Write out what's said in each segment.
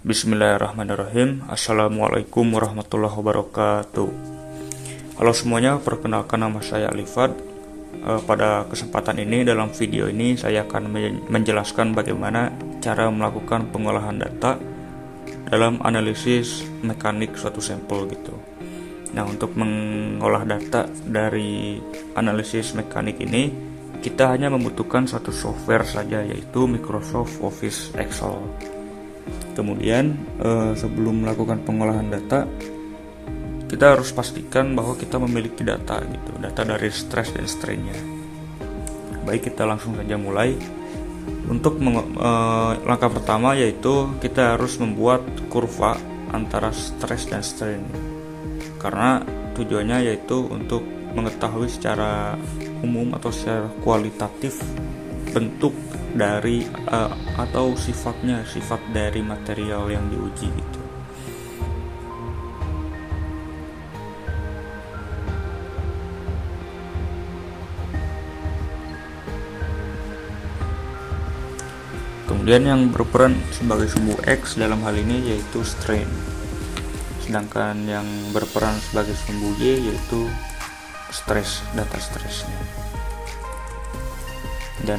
Bismillahirrahmanirrahim. Assalamualaikum warahmatullahi wabarakatuh. Halo semuanya, perkenalkan nama saya Alifat. Pada kesempatan ini, dalam video ini saya akan menjelaskan bagaimana cara melakukan pengolahan data dalam analisis mekanik suatu sampel gitu. Nah, untuk mengolah data dari analisis mekanik ini, kita hanya membutuhkan satu software saja, yaitu Microsoft Office Excel. Kemudian sebelum melakukan pengolahan data, kita harus pastikan bahwa kita memiliki data gitu, data dari stress dan strainnya. Baik, kita langsung saja mulai. Untuk langkah pertama yaitu kita harus membuat kurva antara stress dan strain, karena tujuannya yaitu untuk mengetahui secara umum atau secara kualitatif bentuk dari atau sifat dari material yang diuji gitu. Kemudian yang berperan sebagai sumbu X dalam hal ini yaitu strain, sedangkan yang berperan sebagai sumbu Y yaitu stress, data stressnya. Dan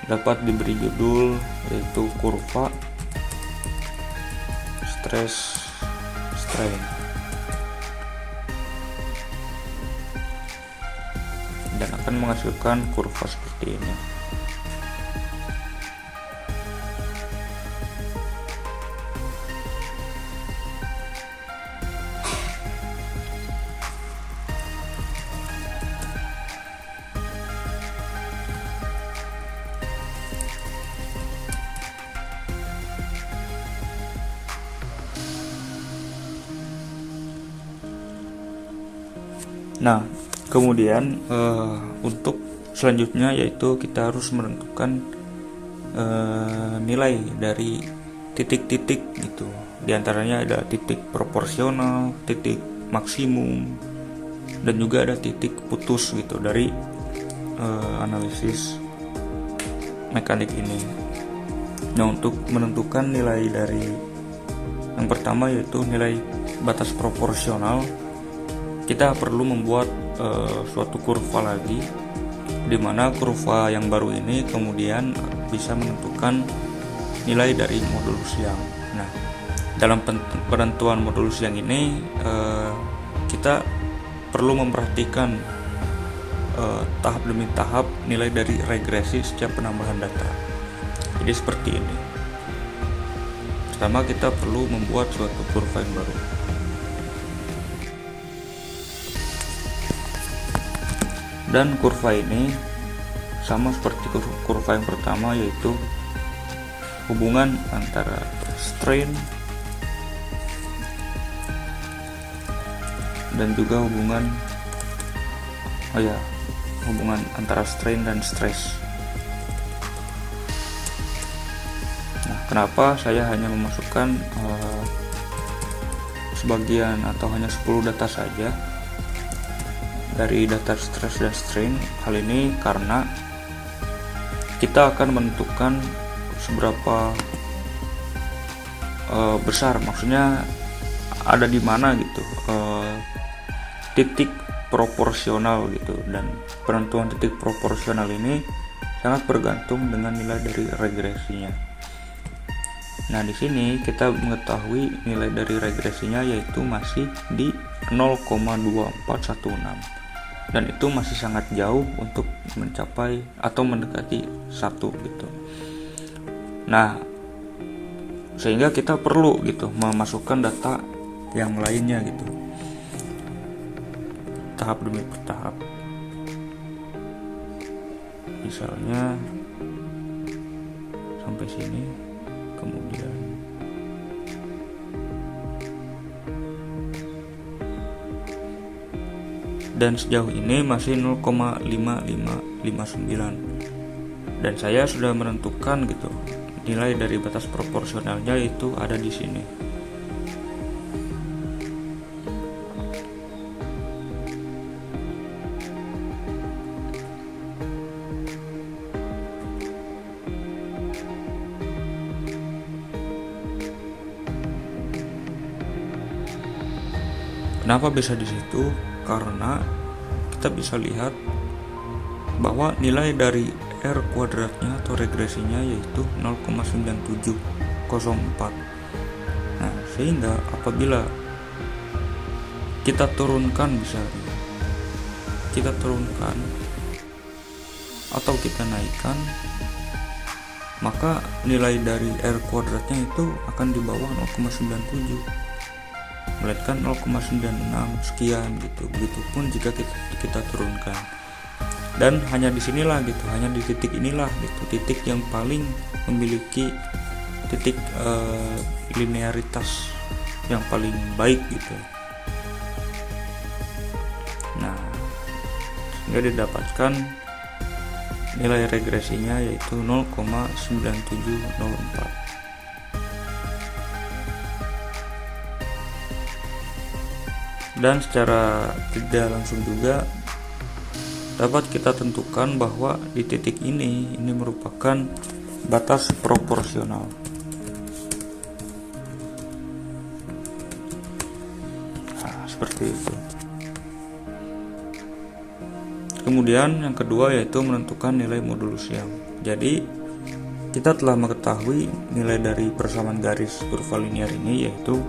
dapat diberi judul yaitu kurva stress strain, dan akan menghasilkan kurva seperti ini. Nah, kemudian untuk selanjutnya yaitu kita harus menentukan nilai dari titik-titik gitu. Di antaranya ada titik proporsional, titik maksimum, dan juga ada titik putus gitu dari analisis mekanik ini. Nah, untuk menentukan nilai dari yang pertama yaitu nilai batas proporsional, kita perlu membuat suatu kurva lagi, di mana kurva yang baru ini kemudian bisa menentukan nilai dari modulus yang. Nah, dalam penentuan modulus yang ini kita perlu memperhatikan tahap demi tahap nilai dari regresi setiap penambahan data. Jadi seperti ini. Pertama, kita perlu membuat suatu kurva yang baru. Dan kurva ini sama seperti kurva yang pertama, yaitu hubungan antara strain dan juga hubungan antara strain dan stress. Nah, kenapa saya hanya memasukkan sebagian atau hanya 10 data saja dari data stress dan strain? Hal ini karena kita akan menentukan seberapa besar, maksudnya ada di mana gitu titik proporsional gitu, dan penentuan titik proporsional ini sangat bergantung dengan nilai dari regresinya. Nah, di sini kita mengetahui nilai dari regresinya yaitu masih di 0,2416. Dan itu masih sangat jauh untuk mencapai atau mendekati 1 gitu. Nah, sehingga kita perlu gitu memasukkan data yang lainnya gitu, tahap demi tahap. Misalnya sampai sini, kemudian dan sejauh ini masih 0,5559, dan saya sudah menentukan gitu nilai dari batas proporsionalnya itu ada di sini. Kenapa bisa di situ? Karena kita bisa lihat bahwa nilai dari R kuadratnya atau regresinya yaitu 0,9704. Nah, sehingga apabila kita turunkan, misalnya kita turunkan atau kita naikkan, maka nilai dari R kuadratnya itu akan di bawah 0,97, melainkan 0,96 sekian gitu. Begitupun jika kita turunkan. Dan hanya di sinilah gitu, hanya di titik inilah gitu, titik yang paling memiliki titik linearitas yang paling baik gitu. Nah, sehingga didapatkan nilai regresinya yaitu 0,9704. Dan secara tidak langsung juga dapat kita tentukan bahwa di titik ini merupakan batas proporsional. Nah, seperti itu. Kemudian yang kedua yaitu menentukan nilai modulus yang. Jadi kita telah mengetahui nilai dari persamaan garis kurva linear ini yaitu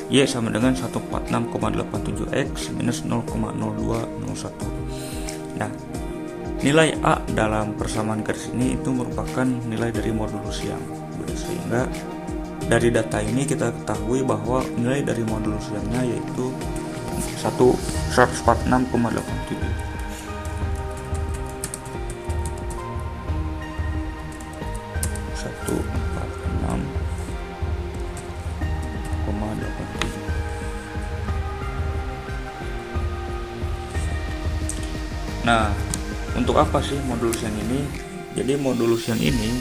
Y sama dengan 146,87X minus 0,0201. Nah, nilai A dalam persamaan garis ini itu merupakan nilai dari modulus yang. Sehingga dari data ini kita ketahui bahwa nilai dari modulus yangnya yaitu 146,87. Nah, untuk apa sih modulus yang ini? Jadi modulus yang ini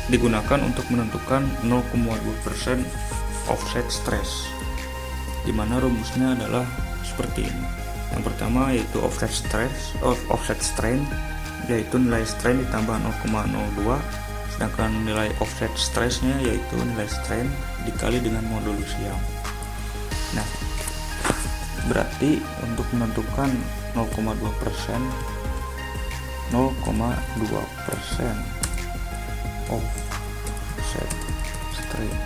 digunakan untuk menentukan 0,2% offset stress, dimana rumusnya adalah seperti ini. Yang pertama yaitu offset strain, yaitu nilai strain ditambah 0,02, sedangkan nilai offset stressnya yaitu nilai strain dikali dengan modulus yang. Nah, berarti untuk menentukan 0,2% offset strain